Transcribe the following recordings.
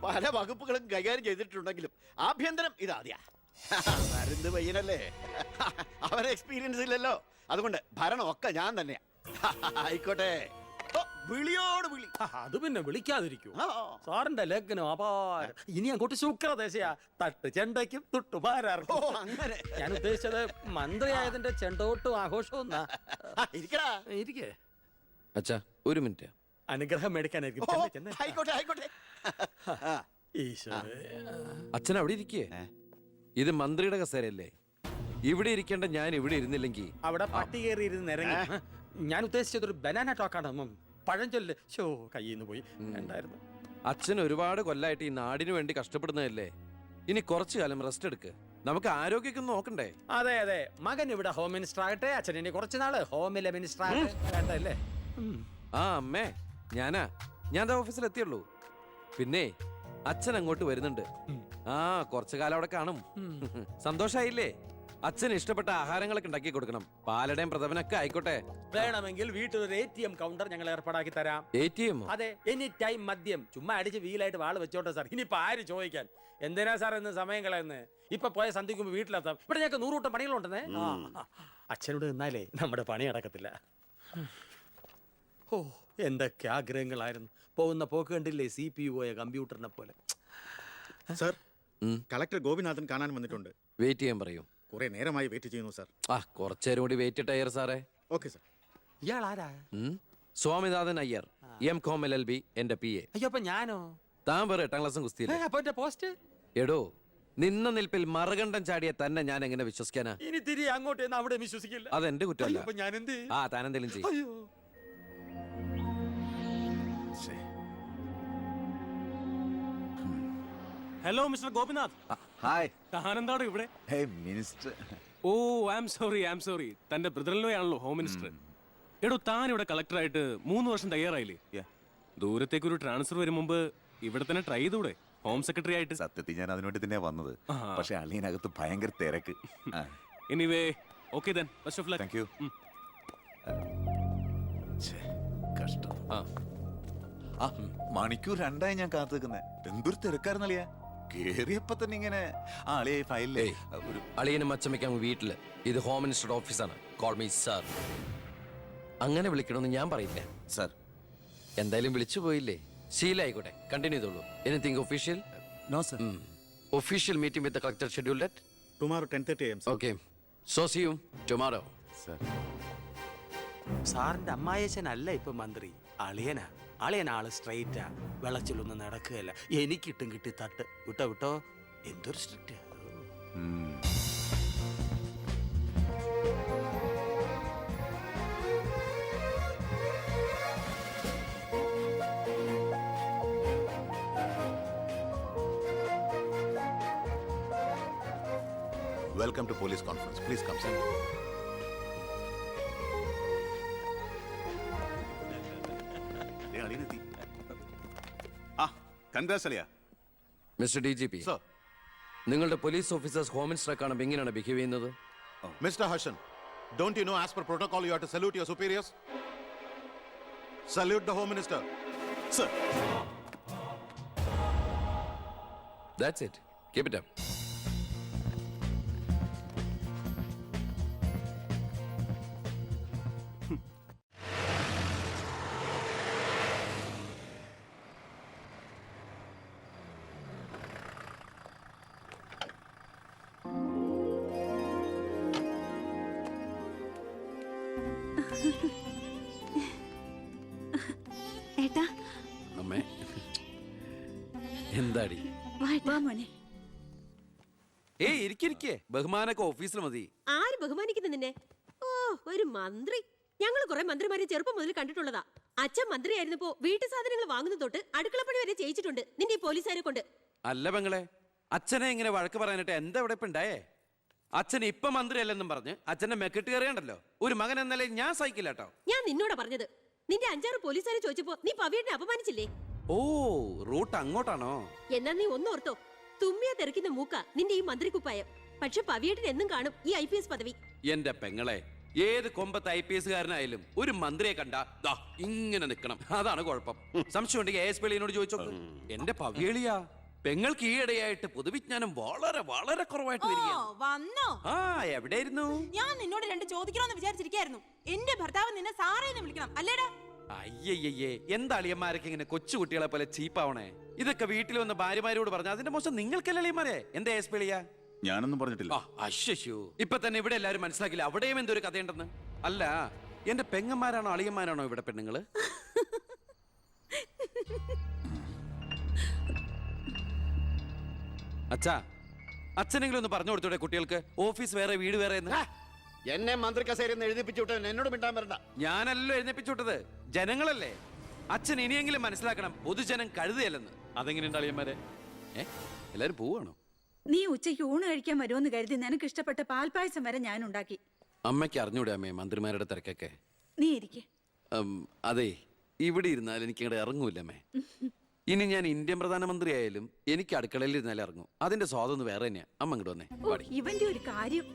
പല വകുപ്പുകളും കൈകാര്യം ചെയ്തിട്ടുണ്ടെങ്കിലും ആഭ്യന്തരം ഇതാദ്യ. അരുന്ത് പയ്യനല്ലേ, അവന് എക്സ്പീരിയൻസ് ഇല്ലല്ലോ. അതുകൊണ്ട് ഭരണമൊക്കെ ഞാൻ തന്നെയാ. ആയിക്കോട്ടെ, വിളിയോട് വിളി. അത് പിന്നെ വിളിക്കാതിരിക്കൂ. ആ. സാറിന്റെ ലഗ്നം അപാരം. ഇനി അങ്ങോട്ട് ശുക്രദേശയാ. തട്ട് ചെണ്ടയ്ക്കും തുട്ടു ഓ, പാരാർക്കും. അങ്ങനെ. ഞാൻ ഉദ്ദേശിച്ചത് മന്ത്രിയായതിന്റെ ചെണ്ടോട്ടും ആഘോഷവും ഇരിക്കടാ. ഇരിക്കേ. അച്ഛാ ഒരു മിനിറ്റ്. അനുഗ്രഹം മേടിക്കാനായിരിക്കും. ഓ, ചെന്ന് ചെന്ന്. ആയിക്കോട്ടെ ആയിക്കോട്ടെ. ആ. ഈശോയെ. അച്ഛൻ അവിടെ ഇരിക്കേ. ഇത് മന്ത്രിയുടെ കസേരയല്ലേ, ഇവിടെ ഇരിക്കേണ്ട ഞാൻ ഇവിടെ ഇരുന്നില്ലെങ്കിൽ. അവിടെ പട്ടി കയറി ഇരുന്ന് ഇറങ്ങി. ഞാൻ ഉദ്ദേശിച്ചത് ഒരു ബനാന ടോക്കാണ്. പഴഞ്ചൊല്ല് ഷോ കയ്യിൽ നിന്ന് പോയി. ഉണ്ടായിരുന്നു. അച്ഛൻ ഒരുപാട് കൊല്ലായിട്ട് ഈ നാടിനു വേണ്ടി കഷ്ടപ്പെടുന്നതല്ലേ. ഇനി കുറച്ചു കാലം റെസ്റ്റ് എടുക്ക്. നമുക്ക് ആരോഗ്യമൊക്കെ നോക്കണ്ടേ. അതെ അതെ, മകൻ ഇവിടെ ഹോം മിനിസ്റ്റർ ആകട്ടെ, അച്ഛൻ ഇനി കുറച്ച് നാള് ഹോമിലെ മിനിസ്റ്റർ ആകട്ടെ. വേണ്ടല്ലേ? ആ അമ്മേ, ഞാൻ ഓഫീസിൽ എത്തിയുള്ളൂ. പിന്നെ അച്ഛൻ അങ്ങോട്ട് വരുന്നുണ്ട്. ആ കുറച്ചു കാലം അവിടെ കാണും. സന്തോഷായില്ലേ? അച്ഛന് ഇഷ്ടപ്പെട്ട ആഹാരങ്ങളൊക്കെ ഉണ്ടാക്കി കൊടുക്കണം. പാലടയും പ്രഥമനൊക്കെ ആയിക്കോട്ടെ. വേണമെങ്കിൽ വീട്ടിലൊരു ATM കൗണ്ടർ ഞങ്ങൾ ഏർപ്പാടാക്കി തരാം. ATM? അതെ, എനി ടൈം മദ്യം. ചുമ്മാ അടിച്ച് വീലായിട്ട് വാള് വെച്ചോട്ടെ സാർ. ഇനിയിപ്പോ ആര് ചോദിക്കാൻ? എന്തിനാ സാർ എന്ന് സമയം കളയുന്നത്? ഇപ്പൊ പോയ സന്ധിക്കുമ്പോ വീട്ടിലെത്താം. ഇവിടെ ഞങ്ങൾക്ക് 100 കൂട്ടം പണികളുണ്ടെന്നേ. അച്ഛനോട് നിന്നാലേ നമ്മുടെ പണി നടക്കത്തില്ല. ഓ, എന്തൊക്കെ ആഗ്രഹങ്ങളായിരുന്നു. പോകുന്ന പോക്ക് കണ്ടില്ലേ, CPU പോയ കമ്പ്യൂട്ടറിനെ പോലെ. സർ, കളക്ടർ ഗോപിനാഥൻ കാണാൻ വന്നിട്ടുണ്ട്. വെയിറ്റ് ചെയ്യാൻ പറയൂ. കുറെ നേരമായി വെയിറ്റ് ചെയ്യുന്നു സർ. ആ കുറച്ചേരം കൂടി വെയിറ്റ് ടയർ സാറേ. Okay sir. ഇയാൾ ആരാ? സ്വാമിനാഥൻ അയ്യർ, M.Com LLB, എന്റെ PA. അയ്യോ, അപ്പൊ ഞാനോ? താൻ വേറെ 8ാം ക്ലാസ്സും കുസ്തിയില്ല. അപ്പൊ എന്റെ പോസ്റ്റ്? എടോ, നിന്ന നിൽപ്പിൽ മറുകണ്ഠം ചാടിയ തന്നെ ഞാൻ എങ്ങനെ വിശ്വസിക്കാനാ? ഇനി തിരി അങ്ങോട്ട് അവിടെ വിശ്വസിക്കില്ല. അതെന്റെ കുറ്റമല്ല. അപ്പൊ ഞാൻ എന്ത്? ആ താനെന്തെങ്കിലും ചെയ്യും. അയ്യോ. Hello mister Gopinath. ഹായ്. താനെന്താണ് ഇവിടെ? Hey minister. Oh I am sorry. തന്റെ ബ്രദറിലോ ആണല്ലോ ഹോം മിനിസ്റ്റർ. എടോ, താൻ ഇവിടെ കളക്ടറായിട്ട് 3 വർഷം തയ്യാറായില്ലേ? ദൂരത്തേക്ക് ഒരു ട്രാൻസ്ഫർ വരും മുമ്പ് ഇവിടെ തന്നെ ട്രൈ ചെയ്തൂടെ ഹോം സെക്രട്ടറി ആയിട്ട്? സത്യത്തിൽ ഞാൻ അതിനുവേണ്ടി തന്നെ വന്നത്. പക്ഷെ അളിയനകത്ത് ഭയങ്കര തിരക്ക്. Anyway okay then, best of luck. Thank you. കഷ്ടം. മണിക്കൂർ 2 ഞാൻ കാത്തു നിൽക്കുന്നത്. എന്തൊരു തിരക്കായിരുന്നളിയാ. കേറിയപ്പോ തന്നെ ഇങ്ങനെ ആളിയായി ഫയലിലേ ഒരു അളിയനും അച്ചമ്മയ്ക്കും വീട്ടില്. ഇത് ഹോം മിനിസ്റ്ററുടെ ഓഫീസാണ്. Call me sir. അങ്ങനെ വിളിക്കണമെന്ന് ഞാൻ പറയില്ല സർ. എന്തായാലും വിളിച്ചു പോയില്ലേ, ശീലായിക്കോട്ടെ. കണ്ടിന്യൂ ചെയ്തോളൂ. Anything official? No sir. Official meeting with the collector scheduled at tomorrow 10:30 AM. Okay. So see you tomorrow. Sir. സാറിന്റെ അമ്മായച്ചനല്ല ഇപ്പൊ മന്ത്രി, അളിയനാ. അളിയനാള് സ്ട്രൈറ്റാ, വെളച്ചിലൊന്നും നടക്കുകയല്ല. എനിക്കിട്ടും കിട്ടി തട്ട്. വിട്ടോ എന്തൊരു strict. Welcome to police conference. Please come sir. Mister DGP, നിങ്ങളുടെ പോലീസ് ഓഫീസേഴ്സ് ഹോം മിനിസ്റ്ററെ കാണുമ്പോൾ എങ്ങനെയാണ് ബിഹേവ് ചെയ്യുന്നത്? Mr. Harshan, don't you know as per protocol you have to salute your superiors? Salute the Home Minister. Sir. That's it. Keep it up. ഏട്ടാ, അമ്മേ, എന്താടി? വാ മോനെ. ഏയ് ഇരിക്കെ, ബഹുമാനൊക്കെ ഓഫീസിൽ മതി. ആര് ബഹുമാനിക്കുന്നു നിന്നെ? ഓ, ഒരു മന്ത്രി. ഞങ്ങൾ കുറെ മന്ത്രിമാരെ ചെറുപ്പം മുതൽ കണ്ടിട്ടുള്ളതാ. അച്ഛൻ മന്ത്രിയായിരുന്നപ്പോ വീട്ടു സാധനങ്ങൾ വാങ്ങുന്ന തൊട്ട് അടുക്കളപ്പണി വരെ ചെയ്യിച്ചിട്ടുണ്ട് നിന്റെ ഈ പോലീസുകാരെ കൊണ്ട്. അല്ല പെങ്ങളെ, അച്ഛനെ ഇങ്ങനെ വഴക്ക് പറയാനായിട്ട് എന്താ ഇവിടെ ഇപ്പൊ ഉണ്ടായേ? അച്ഛൻ ഇപ്പൊ മന്ത്രിയല്ലെന്നും പറഞ്ഞ് അച്ഛന്റെ മെക്കിട്ട് കയറിയണ്ടല്ലോ. ഒരു മകൻ എന്നല്ലേ ഞാൻ സഹിക്കില്ല കേട്ടോ. ഞാൻ നിന്നോടാ പറഞ്ഞത്. നിന്റെ 5-6 പോലീസുകാരെ ചോദിച്ചപ്പോ നീ പവിയെ അപമാനിച്ചില്ലേ? ഓ, റൂട്ട് അങ്ങോട്ടാണോ? എന്നാ നീ ഒന്നോർത്തോ, തുമ്മിയ തെറിക്കുന്ന മൂക്ക നിന്റെ ഈ മന്ത്രിക്കുപ്പായം. പക്ഷെ പവിയേട്ടൻ എന്നും കാണും ഈ IPS പദവി. എന്റെ പെങ്ങളെ, ഏത് കൊമ്പത്ത് IPS കാരനായാലും ഒരു മന്ത്രിയെ കണ്ട ദാ ഇങ്ങനെ നിൽക്കണം. അതാണ് കുഴപ്പം. സംശയം ഉണ്ടെങ്കിൽ AS പിള്ളിയോട് ചോദിച്ചോക്ക്. എന്റെ പവ്യളിയാ, പെങ്ങൾക്ക് ഈയിടെയായിട്ട് പൊതുവിജ്ഞാനം വളരെ വളരെ കുറവായിട്ട് വരികയാണ്. വന്നോ? ആ, എവിടെയായിരുന്നു? ഞാൻ നിന്നോട് രണ്ട് ചോദിക്കണമെന്ന് വിചാരിച്ചിരിക്കായിരുന്നു. എന്റെ ഭർത്താവ് നിന്നെ സാറേന്ന് വിളിക്കണം അല്ലേടാ? അയ്യയ്യേ, എന്താ അളിയന്മാരൊക്കെ ഇങ്ങനെ കൊച്ചുകുട്ടികളെ പോലെ ചീപ്പാവണേ? ഇതൊക്കെ വീട്ടിൽ വന്ന ഭാര്യമാരോട് പറഞ്ഞ അതിന്റെ മോശം നിങ്ങൾക്കല്ലേ അളിയന്മാരെ? എന്താ AS പിള്ളിയാ? ഞാനൊന്നും പറഞ്ഞിട്ടില്ല. അശ്ശോ, ഇപ്പൊ തന്നെ ഇവിടെ എല്ലാരും മനസ്സിലാക്കില്ല അവിടെയും എന്തൊരു കഥയുണ്ടെന്ന്. അല്ല, എന്റെ പെങ്ങന്മാരാണോ അളിയന്മാരാണോ ഇവിടെ പെണ്ണുങ്ങള്? അച്ഛാ, അച്ഛനെങ്കിലും ഒന്ന് പറഞ്ഞു കൊടുത്തൂടെ കുട്ടികൾക്ക് ഓഫീസ് വേറെ വീട് വേറെ എന്ന്? എന്നെ മന്ത്രി കസേരയിൽ നിന്ന് എഴുതിപ്പിച്ചു വിട്ടവൻ എന്നോട് മിണ്ടാൻ വരണ്ട. ഞാനല്ലോ എഴുന്നേപ്പിച്ചു വിട്ടത്, ജനങ്ങളല്ലേ. അച്ഛൻ ഇനിയെങ്കിലും മനസ്സിലാക്കണം, പൊതുജനം കഴുതയല്ലെന്ന്. അതെങ്ങനെയുണ്ട് അളിയന്മാരെ? എല്ലാരും പോവാണോ? നീ ഉച്ചയ്ക്ക് ഊണ് കഴിക്കാൻ വരുമെന്ന് കരുതി നിനക്ക് ഇഷ്ടപ്പെട്ട പാൽപ്പായസം വരെ ഞാൻ ഉണ്ടാക്കി. അമ്മയ്ക്ക് അറിഞ്ഞൂടെ അമ്മേ മന്ത്രിമാരുടെ തിരക്കൊക്കെ? നീ ഇരിക്കെ. അതെ, ഇവിടെ ഇരുന്നാൽ എനിക്ക് ഇങ്ങോട്ട് ഇറങ്ങൂല്ലമ്മേ. ഇനി ഞാൻ ഇന്ത്യൻ പ്രധാനമന്ത്രി ആയാലും എനിക്ക് അടുക്കളയിൽ ഇരുന്നാലേ ഇറങ്ങും. അതിന്റെ സ്വാദൊന്നും വേറെ തന്നെയാ. അമ്മ ഇങ്ങോട്ട് വന്നേ. പാടി. ഇവന്റെ ഒരു കാര്യം.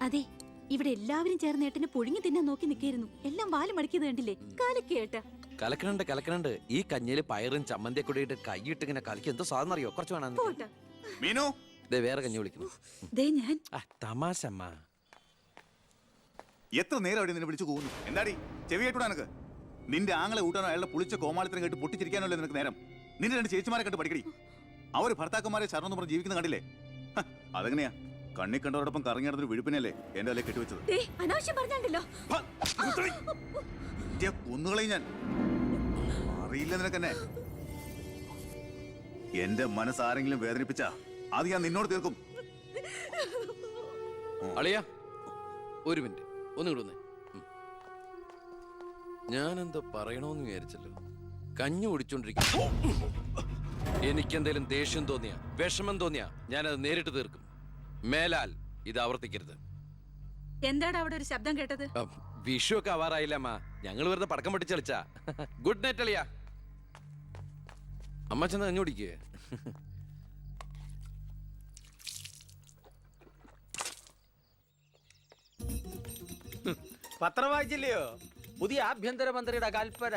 അതെ, ഇവിടെ എല്ലാവരും ചേർന്ന് ഏട്ടനെ പുഴുങ്ങി തിന്നാൻ നോക്കി നിൽക്കായിരുന്നു. എല്ലാം വാല് മടിക്കുന്നത് കണ്ടില്ലേ? കാലക്കേട്ട കലക്കണുണ്ട്. ഈ കഞ്ഞില് പയറും ചമ്മന്തിയൊക്കെ കൂടിയിട്ട് കൈയിട്ട് ഇങ്ങനെ കലക്കി എന്തോ സാധനം അറിയോ? കുറച്ച് വേണം. പോട്ടെ. മീനു, ദേ വേറെ കഞ്ഞി വിളിക്കുന്നു. ദേ ഞാൻ തമാശ അമ്മ. എത്ര നേരം അവിടെ നിന്നെ വിളിച്ചു പോകുന്നു? എന്താടി ചെവി കേട്ടൂടാ നിനക്ക്? നിന്റെ ആങ്ങളെ കൂട്ടാനോ അയാളുടെ പുളിച്ച കോമാളിത്തരം കേട്ട് പൊട്ടിച്ചിരിക്കാനല്ലേ നിനക്ക് നേരം? നിന്റെ രണ്ട് ചേച്ചിമാരെ കണ്ട് പഠിക്കടി. അവര് ഭർത്താക്കന്മാരെ ശരണം പറഞ്ഞ് ജീവിക്കുന്ന കണ്ടില്ലേ? അതെങ്ങനെയാ? കണ്ണി കണ്ടവരോടൊപ്പം കറങ്ങി നടന്നൊരു വിഴുപ്പിനല്ലേ എന്റെ അല്ലേ കെട്ടിവെച്ചത്? അനാവശ്യം പറഞ്ഞാണ്ടല്ലോ. കുന്നുകളെയും ഞാൻ അറിയില്ല നിനക്കെന്നെ. എന്റെ മനസ്സാരെങ്കിലും വേദനിപ്പിച്ചാ അത് ഞാൻ നിന്നോട് തീർക്കും. അളിയ, ഒരു മിനിറ്റ് ഒന്ന് കിടന്നേ. ഞാനെന്തോ പറയണോന്ന് വിചാരിച്ചല്ലോ. കഞ്ഞി കുടിച്ചോണ്ടിരിക്കും. എനിക്കെന്തേലും ദേഷ്യം തോന്നിയാ, വിഷമം തോന്നിയാ ഞാനത് നേരിട്ട് തീർക്കും. മേലാൽ ഇത് ആവർത്തിക്കരുത്. എന്താടാ അവിടെ ഒരു ശബ്ദം കേട്ടത്? വിഷു ഒക്കെ ആവാറായില്ല അമ്മ. ഞങ്ങൾ വെറുതെ പടക്കം പൊട്ടിച്ച് കളിച്ചാ. ഗുഡ് നൈറ്റ് അളിയ. അമ്മ ചെന്ന് കഞ്ഞി കുടിക്കേ. പത്രം വായിച്ചില്ലയോ? പുതിയ ആഭ്യന്തരമന്ത്രിയുടെ കൽപ്പന.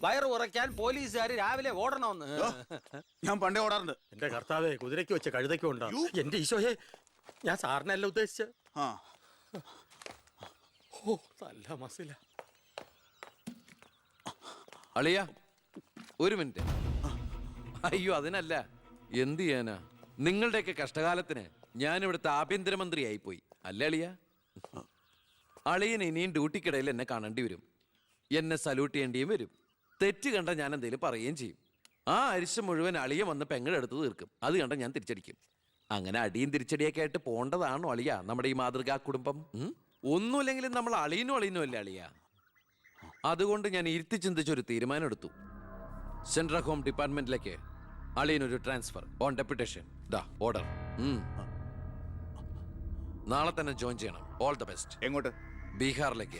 വയറ് ഉറയ്ക്കാൻ പോലീസുകാർ രാവിലെ ഓടണമെന്ന്. ഞാൻ പണ്ടേ ഓടാറുണ്ട്. എന്റെ കർത്താവേ, കുതിരയ്ക്ക് വെച്ച കഴുതയ്ക്കും ഉണ്ടോ? എന്റെ ഈശോയെ, ഞാൻ സാറിനല്ല ഉദ്ദേശിച്ചത്. ആ, ഓ, നല്ല മസില. അളിയ, ഒരു മിനിറ്റ്. അയ്യോ, അതിനല്ല. എന്ത് ചെയ്യാനാ? നിങ്ങളുടെയൊക്കെ കഷ്ടകാലത്തിന് ഞാൻ ഇവിടുത്തെ ആഭ്യന്തരമന്ത്രി ആയിപ്പോയി അല്ലേ അളിയ? അളിയൻ ഇനിയും ഡ്യൂട്ടിക്കിടയിൽ എന്നെ കാണേണ്ടി വരും. എന്നെ സല്യൂട്ട് ചെയ്യേണ്ടിയും വരും. തെറ്റ് കണ്ട ഞാൻ എന്തെങ്കിലും പറയുകയും ചെയ്യും. ആ അരിശം മുഴുവൻ അളിയ വന്ന് പെങ്ങളെടുത്ത് തീർക്കും. അത് കണ്ട ഞാൻ തിരിച്ചടിക്കും. അങ്ങനെ അടിയും തിരിച്ചടിയൊക്കെ ആയിട്ട് പോണ്ടതാണോ അളിയ നമ്മുടെ ഈ മാതൃകാ കുടുംബം? ഒന്നുമില്ലെങ്കിലും നമ്മൾ അളിയനും അല്ലേ അളിയ? അതുകൊണ്ട് ഞാൻ ഇരുത്തി ചിന്തിച്ചൊരു തീരുമാനം എടുത്തു. സെൻട്രൽ ഹോം ഡിപ്പാർട്ട്മെന്റിലേക്ക് അളിയനൊരു ട്രാൻസ്ഫർ ഓൺ ഡെപ്യൂട്ടേഷൻ. ദാ ഓർഡർ. നാളെ തന്നെ ജോയിൻ ചെയ്യണം. All the best. എങ്ങോട്ട്? ബീഹാറിലേക്ക്.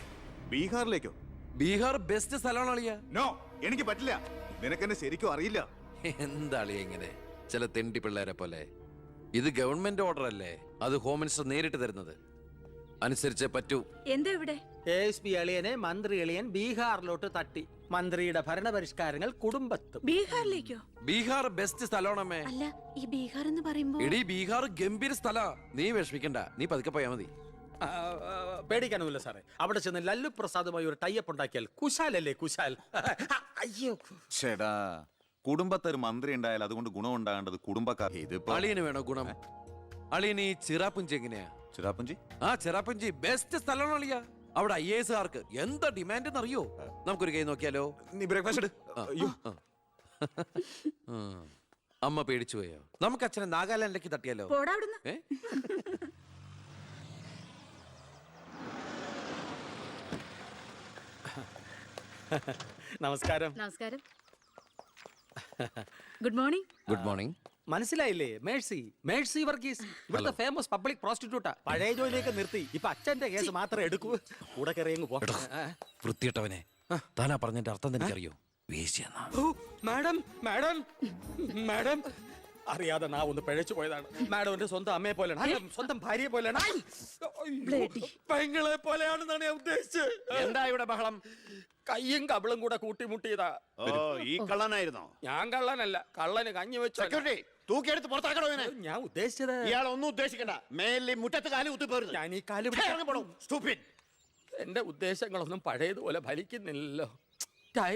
ബീഹാറിലേക്കോ? ബീഹാർ ബെസ്റ്റ് സ്ഥലമാണ് അളിയ. നോ, എനിക്ക് പറ്റില്ല. നിനക്കെന്നെ ശരിക്കും അറിയില്ല. എന്താ അളിയ ഇങ്ങനെ ചില തെണ്ടി പിള്ളേരെ പോലെ? ഇത് ഗവൺമെന്റ് ഓർഡർ അല്ലേ? അത് ഹോം മിനിസ്റ്റർ നേരിട്ട് തരുന്നത്. അനുസരിച്ചേ പറ്റൂ. എന്താ ഇവിടെ? ASP അളിയനെ മന്ത്രി അളിയൻ ബീഹാറിലോട്ട് തട്ടി. മന്ത്രിയുടെ ഭരണപരിഷ്കാരങ്ങൾ കുടുംബത്തും. ബീഹാറിലേക്കോ? ബീഹാർ ബെസ്റ്റ് സ്ഥലമാണമ്മേ. അല്ല, ഈ ബീഹാർ എന്ന് പറയുമ്പോ എടി, ബീഹാർ ഗംഭീര സ്ഥല. നീ വിഷമിക്കണ്ട, നീ പതുക്കെ പോയാ മതി. പേടിക്കാനൊന്നുമില്ല സാറേ. അവിടെ ചെന്ന് ലല്ലു പ്രസാദുമായി ഒരു ടൈപ്പ് ഉണ്ടാക്കിയാൽ കുശാലല്ലേ കുശാൽ. അയ്യോ, ചേടാ, കുടുംബത്തൊരു മന്ത്രി ഉണ്ടായാൽ അതുകൊണ്ട് ഗുണം ഉണ്ടാകേണ്ടത് കുടുംബക്കാർ. ഇതിപ്പോ അളിയന് വേണോ ഗുണം? അളിയന് ഈ ചിറാപ്പുഞ്ചി എങ്ങനെയാ? ചിറാപ്പുഞ്ചി? ആ, ചിറാപ്പുഞ്ചി ബെസ്റ്റ് സ്ഥലമാണ് അളിയ. അവിടെ IAS കാർക്ക് എന്താ ഡിമാൻഡ് എന്നറിയോ? നമുക്കൊരു കൈ നോക്കിയാലോ? നീ ബ്രേക്ക്ഫാസ്റ്റ് അമ്മ പേടിച്ചു പോയോ? നമുക്ക് അച്ഛനെ നാഗാലാൻഡിലേക്ക് തട്ടിയാലോ? പോടാ അവിടുന്ന്. നമസ്കാരം. നമസ്കാരം. Good morning. Good morning. മനസ്സിലായില്ലേ? മേഴ്സി വർഗീസ്, ഇവിടുത്തെ ഫേമസ് പബ്ലിക് പ്രോസ്റ്റിറ്റ്യൂട്ടാ. പഴയ ജോലിയൊക്കെ നിർത്തി ഇപ്പൊ അച്ഛന്റെ കേസ് മാത്രമേ എടുക്കൂ. കൂടെ കയറിയങ്ങ് പോ. വൃത്തിയിട്ടവനെ, താനാ പറഞ്ഞതിന്റെ അർത്ഥം എനിക്കറിയോ? വേശ്യെന്നാ. മാഡം മാഡം മാഡം അറിയാതെ നാ ഒന്ന് പിഴച്ചു പോയതാണ്. മാഡം എന്റെ സ്വന്തം അമ്മയെ പോലെയാണ്, അല്ല, സ്വന്തം ഭാര്യയെ പോലെയാണ്. ഐ! അയ്യോ, പെങ്ങളെ പോലെയാണെന്നാണ് ഞാൻ ഉദ്ദേശിച്ചത്. എന്താ ഇവിടെ ബഹളം? കയ്യും കബളും കൂടെ കൂട്ടിമുട്ടിയതാ. ഓ, ഈ കള്ളനായിരുന്നോ? ഞാൻ കള്ളനല്ല, കള്ളന് കഞ്ഞി വെച്ചു. സെക്യൂരിറ്റി, തൂക്കിയെടുത്ത് പുറത്താക്കണോ ഇവനെ? ഞാൻ ഉദ്ദേശിച്ചത് ഇയാളൊന്നും ഉദ്ദേശിക്കണ്ട. മേലിൽ മുറ്റത്ത് കാലി കുത്തിപ്പോരുത്. ഞാൻ ഈ കാല് ഇറങ്ങി പോണം. Stupid. എന്റെ ഉദ്ദേശങ്ങളൊന്നും പഴയതുപോലെ ഫലിക്കുന്നില്ലല്ലോ. ടൈ